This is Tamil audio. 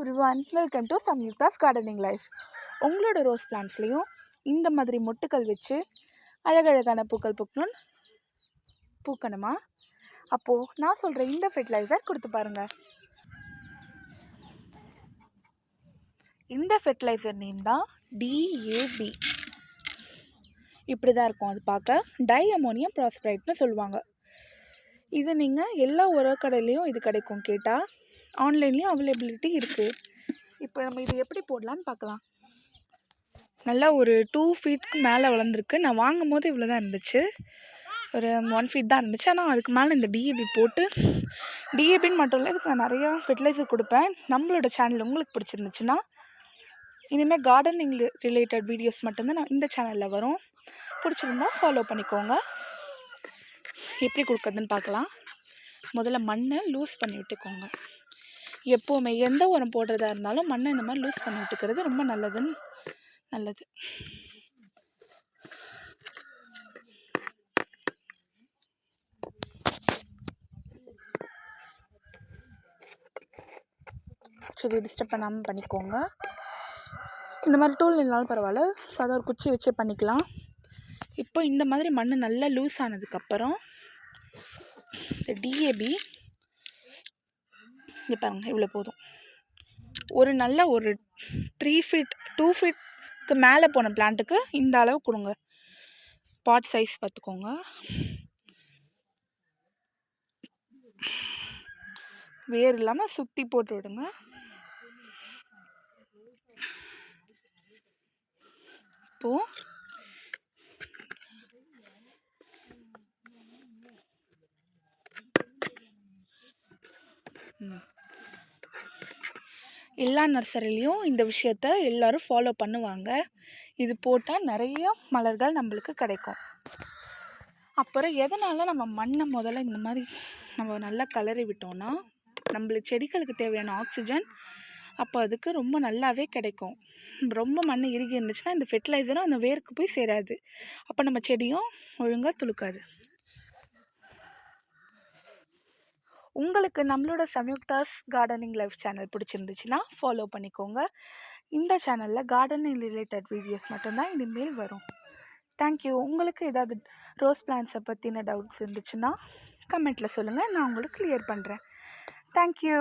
everyone, welcome to Samyukta's Gardening Life. உங்களோட ரோஸ் பிளான்ட்ஸ்லேயும் இந்த மாதிரி மொட்டுக்கள் வச்சு அழகழகான பூக்கள் பூக்கணுமா? அப்போது நான் சொல்கிற இந்த ஃபெர்டிலைசர் கொடுத்து பாருங்கள். இந்த ஃபெர்டிலைசர் நேம் தான் DAB. இப்படி தான் இருக்கும். அது பார்க்க டை அமோனியம் பாஸ்பரேட்னு சொல்லுவாங்க. இது நீங்கள் எல்லா உரக்கடையிலையும் இது கிடைக்கும். கேட்டால் ஆன்லைன்லேயும் அவைலபிலிட்டி இருக்குது. இப்போ நம்ம இது எப்படி போடலான்னு பார்க்கலாம். நல்லா ஒரு 2 ஃபீட்க்கு மேலே வளர்ந்துருக்கு. நான் வாங்கும் போது இவ்வளோ தான் இருந்துச்சு, ஒரு 1 ஃபீட் தான் இருந்துச்சு. ஆனால் அதுக்கு மேலே இந்த DAB போட்டு, DABன்னு மட்டும் இல்லை, இதுக்கு நான் நிறையா ஃபெர்டிலைசர் கொடுப்பேன். நம்மளோட சேனல் உங்களுக்கு பிடிச்சிருந்துச்சுன்னா இனிமேல் கார்டனிங் ரிலேட்டட் வீடியோஸ் மட்டும்தான் நான் இந்த சேனலில் வரும். பிடிச்சிருந்தா ஃபாலோ பண்ணிக்கோங்க. எப்படி கொடுக்குறதுன்னு பார்க்கலாம். முதல்ல மண்ணை லூஸ் பண்ணி விட்டுக்கோங்க. எப்போவுமே எந்த உரம் போடுறதா இருந்தாலும் மண்ணை இந்த மாதிரி லூஸ் பண்ணி விட்டுக்கிறது ரொம்ப நல்லது. சரி, டிஸ்டர்ப் பண்ணாமல் பண்ணிக்கோங்க. இந்த மாதிரி டூல் இல்லைனாலும் பரவாயில்ல, சாதா ஒரு குச்சி வச்சே பண்ணிக்கலாம். இப்போ இந்த மாதிரி மண் நல்லா லூஸ் ஆனதுக்கப்புறம் இந்த DAB இங்கே பாருங்கள், இவ்வளோ போதும். ஒரு நல்ல ஒரு 3 ஃபீட் 2 ஃபீட்க்கு மேலே போன பிளான்ட்டுக்கு இந்த அளவு கொடுங்க. பாட் சைஸ் பார்த்துக்கோங்க. வேர் இல்லாமல் சுற்றி போட்டு விடுங்க. இப்போது எல்லா நர்சரிலையும் இந்த விஷயத்த எல்லோரும் ஃபாலோ பண்ணுவாங்க. இது போட்டால் நிறைய மலர்கள் நம்மளுக்கு கிடைக்கும். அப்புறம் எதனால் நம்ம மண்ணை முதல்ல இந்த மாதிரி நம்ம நல்லா கலரி விட்டோம்னா நம்மளுக்கு செடிகளுக்கு தேவையான ஆக்சிஜன் அப்போ அதுக்கு ரொம்ப நல்லாவே கிடைக்கும். ரொம்ப மண் இறுகி இருந்துச்சுன்னா இந்த ஃபெர்டிலைசரும் அந்த வேருக்கு போய் சேராது. அப்போ நம்ம செடியும் ஒழுங்காக துளுக்காது. உங்களுக்கு நம்மளோட சம்யுக்தாஸ் கார்டனிங் லைஃப் சேனல் பிடிச்சிருந்துச்சுன்னா ஃபாலோ பண்ணிக்கோங்க. இந்த சேனலில் கார்டனிங் ரிலேட்டட் வீடியோஸ் மட்டும்தான் இனிமேல் வரும். தேங்க்யூ. உங்களுக்கு ஏதாவது ரோஸ் பிளான்ட்ஸை பற்றின டவுட்ஸ் இருந்துச்சுன்னா கமெண்ட்டில் சொல்லுங்கள், நான் உங்களுக்கு கிளியர் பண்ணுறேன். தேங்க்யூ.